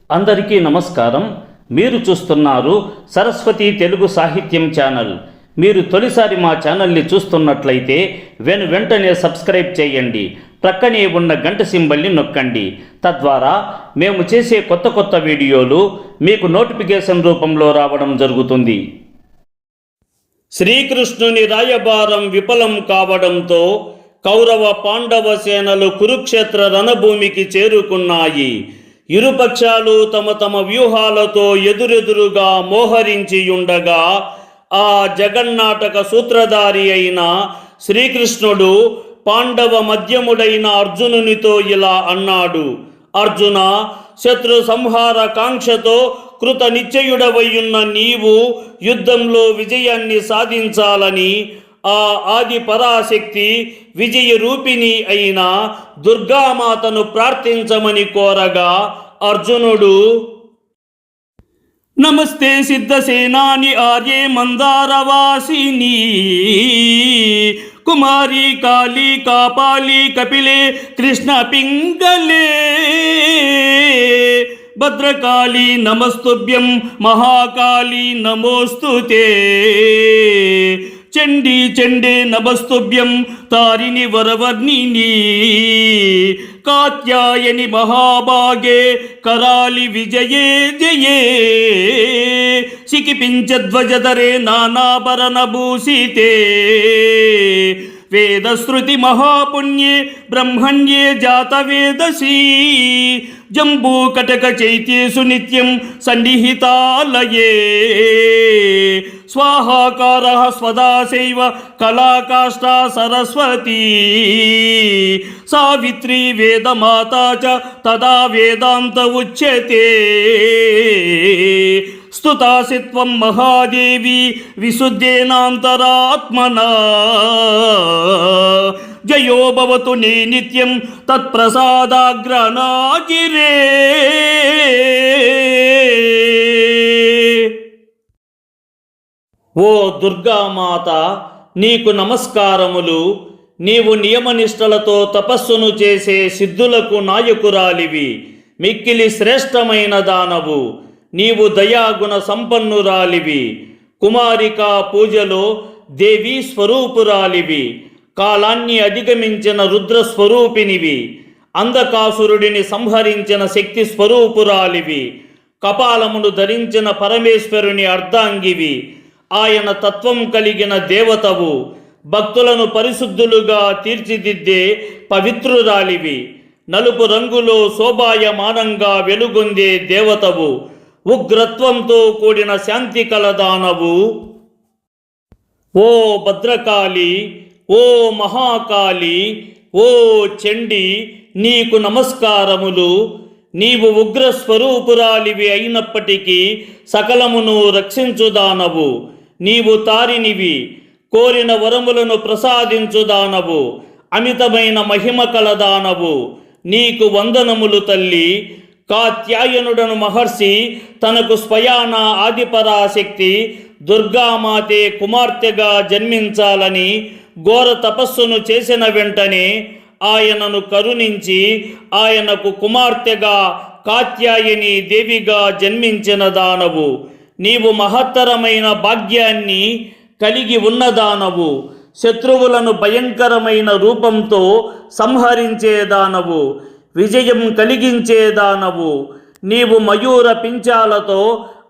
అందరికీ నమస్కారం. మీరు చూస్తున్నారు సరస్వతి తెలుగు సాహిత్యం ఛానల్. మీరు తొలిసారి మా ఛానల్ని చూస్తున్నట్లయితే వెంటనే సబ్స్క్రైబ్ చేయండి. ప్రక్కనే ఉన్న గంట సింబల్ని నొక్కండి. తద్వారా మేము చేసే కొత్త వీడియోలు మీకు నోటిఫికేషన్ రూపంలో రావడం జరుగుతుంది. శ్రీకృష్ణుని రాయబారం విఫలం కావడంతో కౌరవ పాండవ సేనలు కురుక్షేత్ర రణభూమికి చేరుకున్నాయి. ఇరుపక్షాలు తమ వ్యూహాలతో ఎదురెదురుగా మోహరించియుండగా ఆ జగన్నాటక సూత్రధారి అయిన శ్రీకృష్ణుడు పాండవ మధ్యముడైన అర్జునునితో ఇలా అన్నాడు: అర్జున, శత్రు సంహార కాంక్షతో కృత నిశ్చయుడవయ్యున్న నీవు యుద్ధంలో విజయాన్ని సాధించాలని ఆ ఆది పరాశక్తి విజయ రూపిణి అయిన దుర్గామాతను ప్రార్థించమని కోరగా అర్జునుడు, నమస్తే సిద్ధసేనాని ఆర్యే మందారవాసిని కుమారి కాళీ కాపాలి కపిలే కృష్ణ పింగళే భద్రకాళీ నమస్తుభ్యం మహాకాళీ నమోస్తుతే చండే నమస్తుభ్యం తారిణి వరవర్ణిని కాత్యాయని మహాభాగే కరాలి విజయే జయే సికిపించధ్వజధరే నానాభరణ భూషితే వేదశ్రుతి మహాపుణ్యే బ్రహ్మణ్యే జాతవేదసీ జంబూకటక చైత్యేషు నిత్యం సన్నిహితాలయే స్వాహాకారః స్వదాసైవ కళాకాష్టా సరస్వతీ సావిత్రీ వేదమాతా చ తదా వేదాంత ఉచ్యతే స్తుతాసిత్వం మహాదేవి విశుద్ధేనాంతరాత్మనా జయో భవతు నే నిత్యం తత్ప్రసాదాగ్రనాగిరే. ఓ దుర్గామాత, నీకు నమస్కారములు. నీవు నియమనిష్టలతో తపస్సును చేసే సిద్ధులకు నాయకురాలివి. మిక్కిలి శ్రేష్టమైన దానవు. నీవు దయాగుణ సంపన్నురాలివి. కుమారికా పూజలో దేవీ స్వరూపురాలివి. కాలాన్ని అధిగమించిన రుద్రస్వరూపినివి. అంధకాసురుడిని సంహరించిన శక్తి స్వరూపురాలివి. కపాలమును ధరించిన పరమేశ్వరుని అర్ధాంగివి. ఆయన తత్వం కలిగిన దేవతవు. భక్తులను పరిశుద్ధులుగా తీర్చిదిద్దే పవిత్రురాలివి. నలుపు రంగులో శోభాయమానంగా వెలుగొందే దేవతవు. ఉగ్రత్వంతో కూడిన శాంతి కలదానవు. ఓ భద్రకాళి, ఓ మహాకాళి, ఓ చండి, నీకు నమస్కారములు. నీవు ఉగ్రస్వరూపురాలివి అయినప్పటికీ సకలమును రక్షించుదానవు. నీవు తారినివి. కోరిన వరములను ప్రసాదించుదానవు. అమితమైన మహిమ కలదానవు. నీకు వందనములు తల్లి. కాత్యాయనుడను మహర్షి తనకు స్వయాన ఆదిపరాశక్తి దుర్గామాతే కుమార్తెగా జన్మించాలని ఘోర తపస్సును చేసిన వెంటనే ఆయనను కరుణించి ఆయనకు కుమార్తెగా కాత్యాయని దేవిగా జన్మించిన దానవు. నీవు మహత్తరమైన భాగ్యాన్ని కలిగి ఉన్నదానవు. శత్రువులను భయంకరమైన రూపంతో సంహరించేదానవు. విజయం కలిగించేదానవు. నీవు మయూర పించాలతో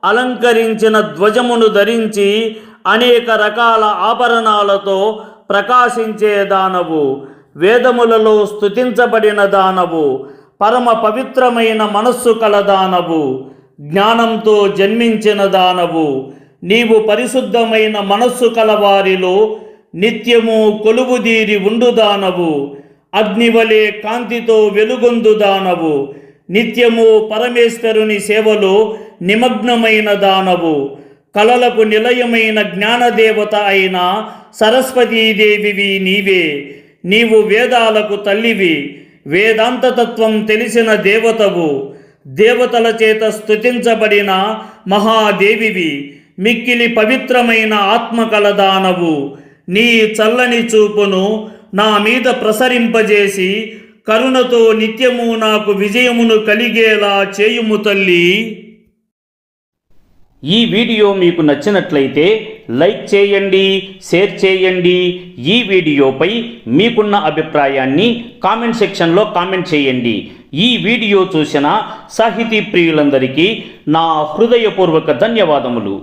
అలంకరించిన ధ్వజమును ధరించి అనేక రకాల ఆభరణాలతో ప్రకాశించేదానవు. వేదములలో స్తుతించబడిన దానవు. పరమ పవిత్రమైన మనస్సు కలదానవు. జ్ఞానంతో జన్మించిన దానవు. నీవు పరిశుద్ధమైన మనస్సు కలవారిలో నిత్యము కొలువుదీరి ఉండుదానవు. అగ్నివలే కాంతితో వెలుగొందుదానవు. నిత్యము పరమేశ్వరుని సేవలో నిమగ్నమైన దానవు. కళలకు నిలయమైన జ్ఞానదేవత అయిన సరస్వతీదేవివి నీవే. నీవు వేదాలకు తల్లివి. వేదాంతతత్వం తెలిసిన దేవతవు. దేవతల చేత స్తుతించబడిన మహాదేవివి. మిక్కిలి పవిత్రమైన ఆత్మకలదానవు. నీ చల్లని చూపును నా మీద ప్రసరింపజేసి కరుణతో నిత్యము నాకు విజయమును కలిగేలా చేయుము తల్లి. ఈ వీడియో మీకు నచ్చినట్లయితే లైక్ చేయండి, షేర్ చేయండి. ఈ వీడియోపై మీకున్న అభిప్రాయాన్ని కామెంట్ సెక్షన్లో కామెంట్ చేయండి. ఈ వీడియో చూసిన సాహితీ ప్రియులందరికీ నా హృదయపూర్వక ధన్యవాదములు.